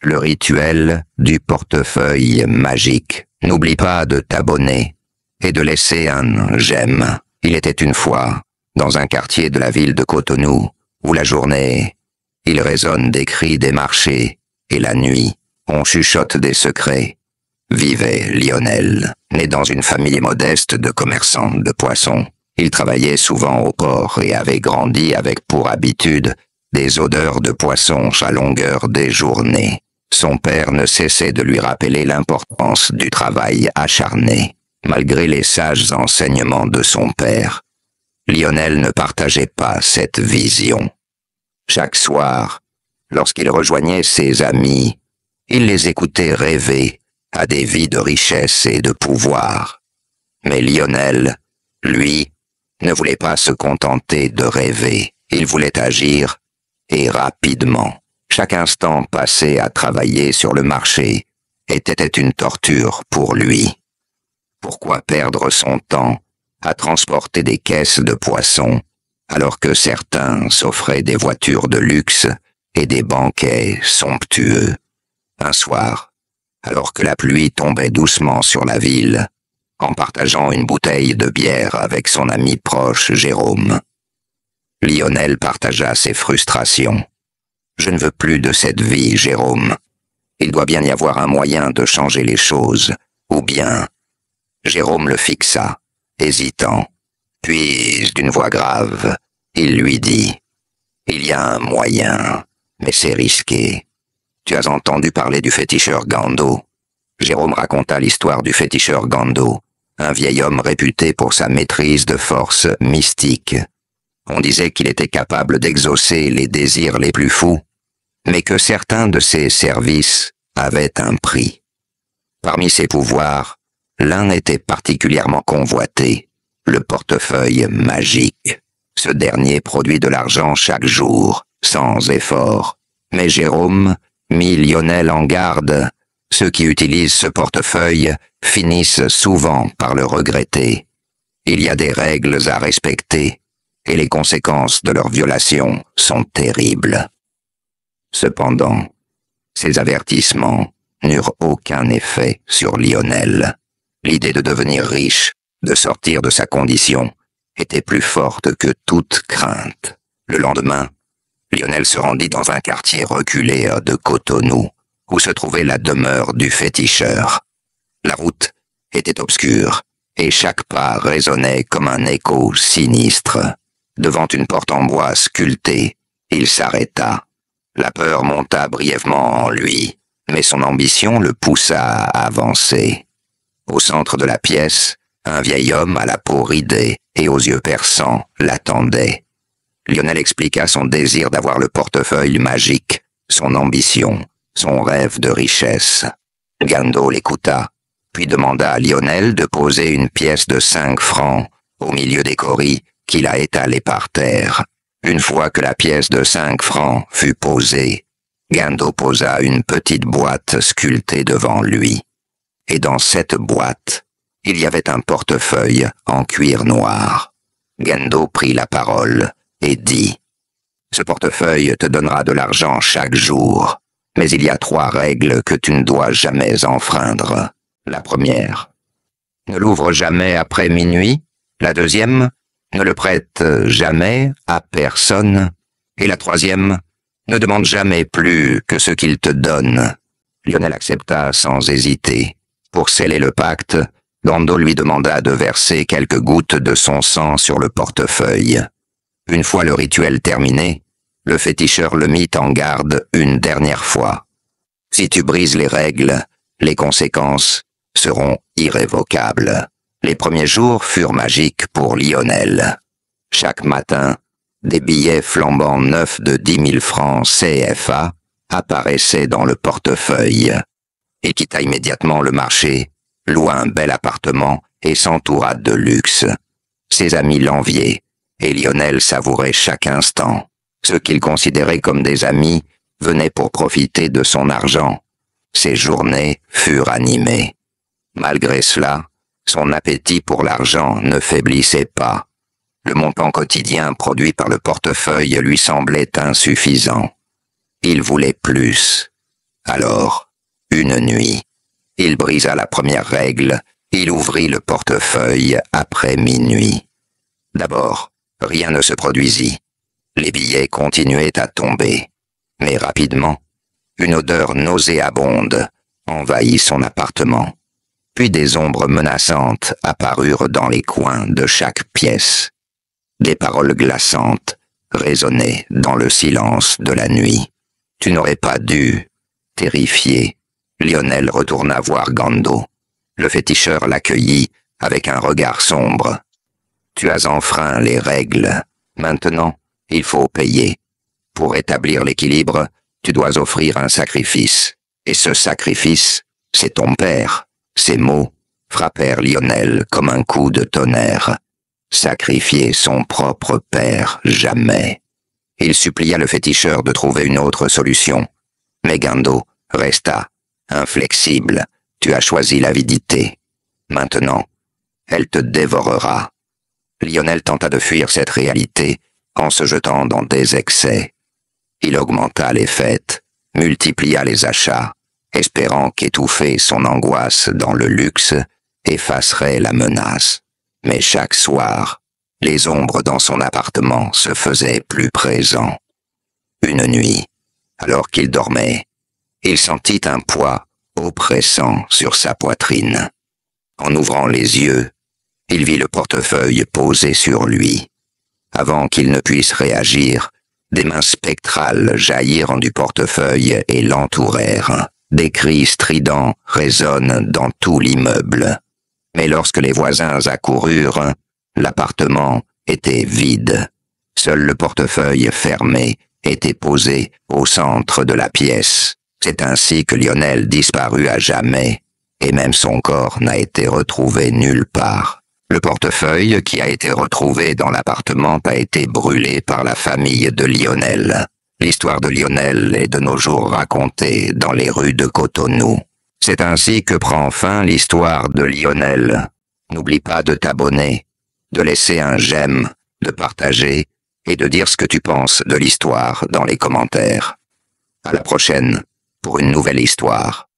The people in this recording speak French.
Le rituel du portefeuille magique. N'oublie pas de t'abonner et de laisser un j'aime. Il était une fois, dans un quartier de la ville de Cotonou, où la journée, il résonne des cris des marchés, et la nuit, on chuchote des secrets. Vivait Lionel, né dans une famille modeste de commerçants de poissons. Il travaillait souvent au port et avait grandi avec pour habitude des odeurs de poissons à longueur des journées. Son père ne cessait de lui rappeler l'importance du travail acharné. Malgré les sages enseignements de son père, Lionel ne partageait pas cette vision. Chaque soir, lorsqu'il rejoignait ses amis, il les écoutait rêver à des vies de richesse et de pouvoir. Mais Lionel, lui, ne voulait pas se contenter de rêver. Il voulait agir, et rapidement. Chaque instant passé à travailler sur le marché était une torture pour lui. Pourquoi perdre son temps à transporter des caisses de poissons alors que certains s'offraient des voitures de luxe et des banquets somptueux? Un soir, alors que la pluie tombait doucement sur la ville, en partageant une bouteille de bière avec son ami proche Jérôme, Lionel partagea ses frustrations. « Je ne veux plus de cette vie, Jérôme. Il doit bien y avoir un moyen de changer les choses, ou bien... » Jérôme le fixa, hésitant. Puis, d'une voix grave, il lui dit « Il y a un moyen, mais c'est risqué. Tu as entendu parler du féticheur Gando ?» Jérôme raconta l'histoire du féticheur Gando, un vieil homme réputé pour sa maîtrise de forces mystiques. On disait qu'il était capable d'exaucer les désirs les plus fous, mais que certains de ses services avaient un prix. Parmi ses pouvoirs, l'un était particulièrement convoité, le portefeuille magique. Ce dernier produit de l'argent chaque jour, sans effort. Mais Jérôme mit Lionel en garde. Ceux qui utilisent ce portefeuille finissent souvent par le regretter. Il y a des règles à respecter, et les conséquences de leur violation sont terribles. Cependant, ces avertissements n'eurent aucun effet sur Lionel. L'idée de devenir riche, de sortir de sa condition, était plus forte que toute crainte. Le lendemain, Lionel se rendit dans un quartier reculé de Cotonou, où se trouvait la demeure du féticheur. La route était obscure, et chaque pas résonnait comme un écho sinistre. Devant une porte en bois sculptée, il s'arrêta. La peur monta brièvement en lui, mais son ambition le poussa à avancer. Au centre de la pièce, un vieil homme à la peau ridée et aux yeux perçants l'attendait. Lionel expliqua son désir d'avoir le portefeuille magique, son ambition, son rêve de richesse. Gando l'écouta, puis demanda à Lionel de poser une pièce de 5 francs au milieu des coris qu'il a étalés par terre. Une fois que la pièce de 5 francs fut posée, Gando posa une petite boîte sculptée devant lui. Et dans cette boîte, il y avait un portefeuille en cuir noir. Gando prit la parole et dit « Ce portefeuille te donnera de l'argent chaque jour, mais il y a 3 règles que tu ne dois jamais enfreindre. La première, ne l'ouvre jamais après minuit. La deuxième, ne le prête jamais à personne. Et la troisième, ne demande jamais plus que ce qu'il te donne. » Lionel accepta sans hésiter. Pour sceller le pacte, Gando lui demanda de verser quelques gouttes de son sang sur le portefeuille. Une fois le rituel terminé, le féticheur le mit en garde une dernière fois. Si tu brises les règles, les conséquences seront irrévocables. Les premiers jours furent magiques pour Lionel. Chaque matin, des billets flambant neufs de 10 000 francs CFA apparaissaient dans le portefeuille. Il quitta immédiatement le marché, loua un bel appartement et s'entoura de luxe. Ses amis l'enviaient, et Lionel savourait chaque instant. Ceux qu'il considérait comme des amis venaient pour profiter de son argent. Ses journées furent animées. Malgré cela, son appétit pour l'argent ne faiblissait pas. Le montant quotidien produit par le portefeuille lui semblait insuffisant. Il voulait plus. Alors, une nuit, il brisa la première règle, il ouvrit le portefeuille après minuit. D'abord, rien ne se produisit. Les billets continuaient à tomber. Mais rapidement, une odeur nauséabonde envahit son appartement. Puis des ombres menaçantes apparurent dans les coins de chaque pièce. Des paroles glaçantes résonnaient dans le silence de la nuit. Tu n'aurais pas dû. Terrifié, Lionel retourna voir Gando. Le féticheur l'accueillit avec un regard sombre. Tu as enfreint les règles. Maintenant, il faut payer. Pour établir l'équilibre, tu dois offrir un sacrifice. Et ce sacrifice, c'est ton père. Ces mots frappèrent Lionel comme un coup de tonnerre. Sacrifier son propre père, jamais. Il supplia le féticheur de trouver une autre solution. Mais Gando resta inflexible. Tu as choisi l'avidité. Maintenant, elle te dévorera. Lionel tenta de fuir cette réalité en se jetant dans des excès. Il augmenta les fêtes, multiplia les achats, espérant qu'étouffer son angoisse dans le luxe effacerait la menace. Mais chaque soir, les ombres dans son appartement se faisaient plus présents. Une nuit, alors qu'il dormait, il sentit un poids oppressant sur sa poitrine. En ouvrant les yeux, il vit le portefeuille posé sur lui. Avant qu'il ne puisse réagir, des mains spectrales jaillirent du portefeuille et l'entourèrent. Des cris stridents résonnent dans tout l'immeuble. Mais lorsque les voisins accoururent, l'appartement était vide. Seul le portefeuille fermé était posé au centre de la pièce. C'est ainsi que Lionel disparut à jamais, et même son corps n'a été retrouvé nulle part. Le portefeuille qui a été retrouvé dans l'appartement a été brûlé par la famille de Lionel. L'histoire de Lionel est de nos jours racontée dans les rues de Cotonou. C'est ainsi que prend fin l'histoire de Lionel. N'oublie pas de t'abonner, de laisser un j'aime, de partager et de dire ce que tu penses de l'histoire dans les commentaires. À la prochaine pour une nouvelle histoire.